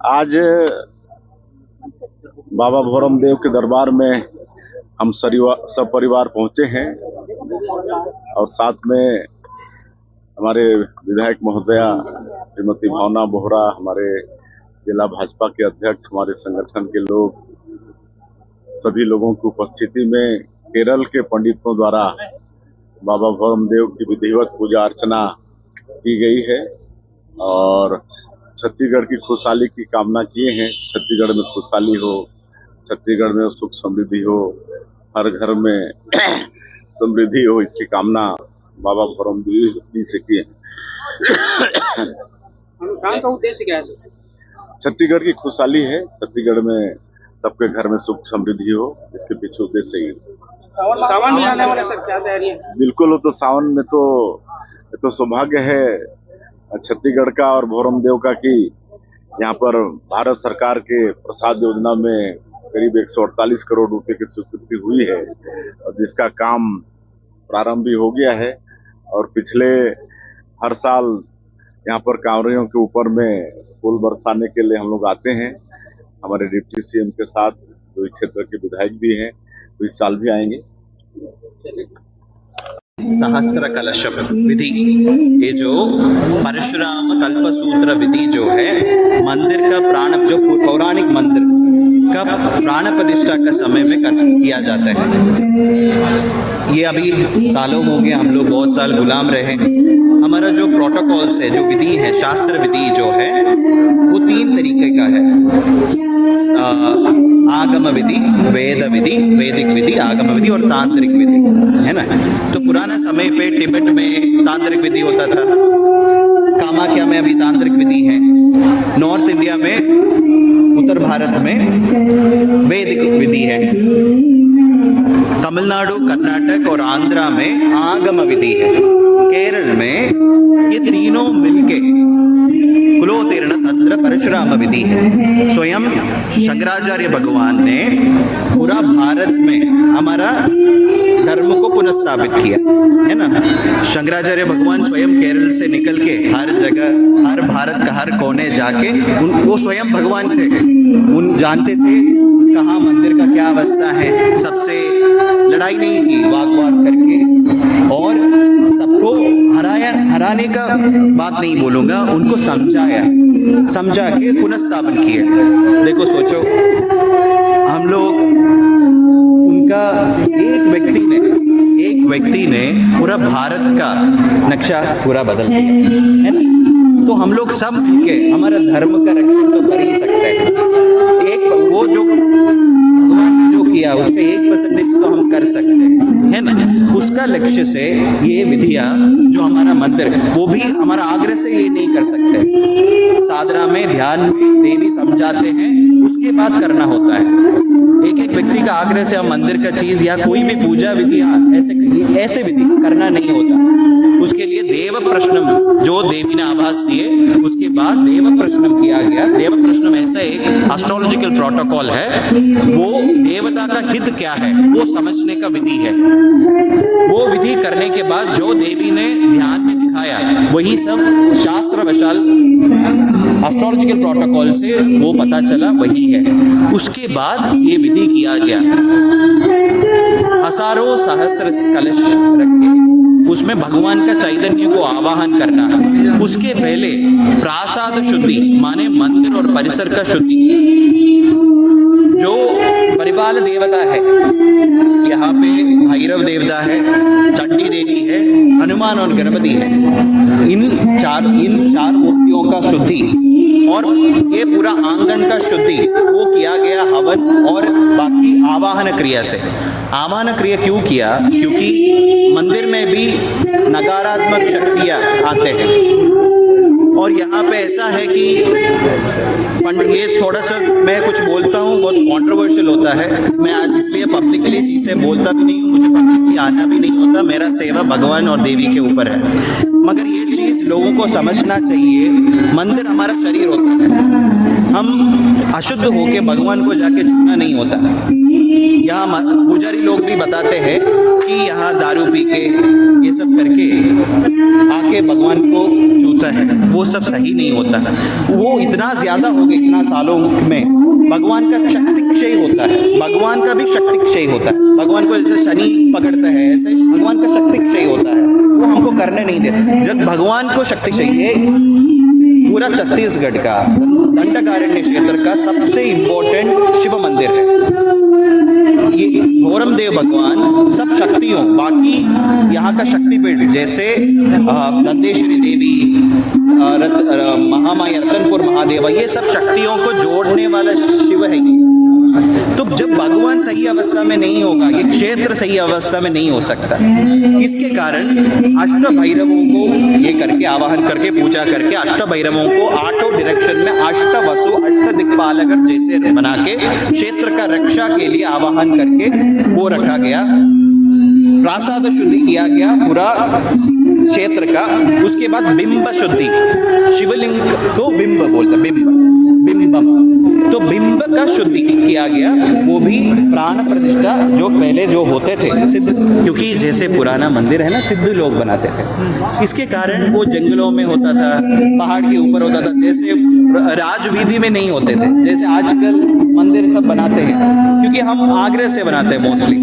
आज बाबा भोरम देव के दरबार में हम सपरिवार पहुंचे हैं और साथ में हमारे विधायक महोदया श्रीमती भावना बोहरा, हमारे जिला भाजपा के अध्यक्ष, हमारे संगठन के लोग, सभी लोगों की उपस्थिति में केरल के पंडितों द्वारा बाबा भोरम देव की विधिवत पूजा अर्चना की गई है और छत्तीसगढ़ की खुशहाली की कामना किए हैं। छत्तीसगढ़ में खुशहाली हो, छत्तीसगढ़ में सुख समृद्धि हो, हर घर में समृद्धि हो, इसकी कामना बाबा भोरम देव जी से की है। अनुष्ठान का उद्देश्य क्या है? छत्तीसगढ़ की खुशहाली है, छत्तीसगढ़ में सबके घर में सुख समृद्धि हो, इसके पीछे उद्देश्य ही है। सावन में आने वाला सर क्या तैयारी है? बिल्कुल, वो तो सावन में तो सौभाग्य है छत्तीसगढ़ का और भोरम देव का कि यहाँ पर भारत सरकार के प्रसाद योजना में करीब 148 करोड़ रुपए की स्वीकृति हुई है और जिसका काम प्रारंभ भी हो गया है। और पिछले हर साल यहाँ पर कांवरियों के ऊपर में फूल बरसाने के लिए हम लोग आते हैं। हमारे डिप्टी सीएम के साथ जो इस क्षेत्र के विधायक भी हैं, तो इस साल भी आएंगे। सहस्र कलश विधि, ये जो परशुराम कल्पसूत्र विधि जो है, मंदिर का जो पौराणिक मंदिर का प्राण प्रतिष्ठा का समय में किया जाता है। ये अभी सालों हो गए, हम लोग बहुत साल गुलाम रहे। हमारा जो प्रोटोकॉल्स है, जो विधि है, शास्त्र विधि जो है, वो 3 तरीके का है। आगम विधि, वेद विधि, वैदिक विधि, आगम विधि और तांत्रिक विधि, है ना। तो पुराने समय पे तिब्बत में तांत्रिक विधि होता था, कामाख्या में अभी तांत्रिक विधि है, नॉर्थ इंडिया में, उत्तर भारत में वैदिक विधि है, तमिलनाडु, कर्नाटक और आंध्रा में आगम विधि है, केरल में ये तीनों मिलके कुलोतीर्ण तंत्र परशुराम विधि है। स्वयं शंकराचार्य भगवान ने पूरा भारत में हमारा धर्म को पुनर्स्थापित किया, है ना। शंकराचार्य भगवान स्वयं केरल से निकल के हर जगह, हर भारत का हर कोने जाके वो स्वयं भगवान थे, उन जानते थे कहाँ मंदिर का क्या अवस्था है। सबसे लड़ाई नहीं की, वाद करके, और सबको हराने का बात नहीं बोलूंगा, उनको समझा के पुनर्स्थापन किया। देखो, सोचो, हम लोग उनका एक व्यक्ति ने पूरा भारत का नक्शा पूरा बदल दिया, है ना। तो हम लोग सब मिलके हमारा धर्म का रक्षण तो कर ही सकते हैं। एक वो जो भगवान ने जो किया उसका 1% तो हम कर सकते हैं, है ना। उसका लक्ष्य से ये विधियां जो हमारा मंदिर, वो भी हमारा आग्रह से ये नहीं कर सकते। साधना में, ध्यान में देवी समझाते हैं, उसके बाद करना होता है। एक व्यक्ति का आग्रह से हम मंदिर का चीज या कोई भी पूजा विधि ऐसे विधि करना नहीं होता। उसके लिए देव प्रश्नम, जो देवी ने आभास दिए, उसके बाद देव प्रश्नम किया गया। देव प्रश्नम ऐसा एक एस्ट्रोलॉजिकल प्रोटोकॉल है, वो देवता का हित क्या है वो समझने का विधि है। वो विधि करने के बाद जो देवी ने ध्यान में दिखाया, वही सब शास्त्र वशाल एस्ट्रोलॉजिकल प्रोटोकॉल से वो पता चला, वही है। उसके बाद ये विधि किया गया। हजारों सहस्र कलश रखे, उसमें भगवान का चैतन्य को आवाहन करना। उसके पहले प्रासाद शुद्धि, माने मंदिर और परिसर का शुद्धि। जो परिपाल देवता है, यहाँ पे भैरव देवता है, चंडी देवी है, हनुमान और गणपति है। इन चार मूर्तियों का शुद्धि और ये पूरा आंगन का शुद्धि वो किया गया हवन और बाकी आवाहन क्रिया से। आवाहन क्रिया क्यों किया? क्योंकि मंदिर में भी नकारात्मक शक्तियाँ आते हैं और यहाँ पे ऐसा है कि ये थोड़ा सा मैं कुछ बोलता हूँ, बहुत कंट्रोवर्शियल होता है। मैं आज इसलिए पब्लिकली चीज़ें बोलता भी नहीं हूँ, मुझे पब्लिकली आना भी नहीं होता। मेरा सेवा भगवान और देवी के ऊपर है। मगर ये चीज़ लोगों को समझना चाहिए, मंदिर हमारा शरीर होता है। हम अशुद्ध होके भगवान को जाके छूना नहीं होता। यहाँ पुजारी लोग भी बताते हैं कि यहाँ दारू पी के ये सब करके आके भगवान को चूता है, वो सब सही नहीं होता। वो इतना ज्यादा हो गया, इतना सालों में भगवान का शक्ति क्षय होता है, भगवान का भी शक्ति क्षय होता है। भगवान को जैसे शनि पकड़ता है ऐसे भगवान का शक्ति क्षय होता है, वो हमको करने नहीं देता। जब भगवान को शक्ति क्षय है, पूरा छत्तीसगढ़ का दंडकारण्य क्षेत्र का सबसे इम्पोर्टेंट शिव मंदिर है ये। घोरम देव भगवान सब शक्तियों, बाकी यहाँ का शक्तिपीठ जैसे दंतेश्वरी देवी, महामाया, रतनपुर महादेवा, ये सब शक्तियों को जोड़ने वाला शिव है ये। तो जब भगवान सही अवस्था में नहीं होगा, ये क्षेत्र सही अवस्था में नहीं हो सकता। इसके कारण अष्ट भैरवों को ये करके आवाहन करके पूजा करके अष्ट भैरवों को 8 डायरेक्शन में अष्ट वसु अष्ट दिक्पालकर जैसे बना के क्षेत्र का रक्षा के लिए आवाहन करके वो रखा गया। प्रासाद शुद्धि किया गया पूरा क्षेत्र का। उसके बाद बिंब शुद्धि, शिवलिंग को बिंब बोलते, बिंबम, तो बिंब का शुद्धि किया गया। वो भी प्राण प्रतिष्ठा जो पहले जो होते थे सिद्ध, क्योंकि जैसे पुराना मंदिर है ना, सिद्ध लोग बनाते थे, इसके कारण वो जंगलों में होता था, पहाड़ के ऊपर होता था, जैसे राजवीधि में नहीं होते थे जैसे आजकल मंदिर सब बनाते हैं, क्योंकि हम आगरे से बनाते हैं मोस्टली।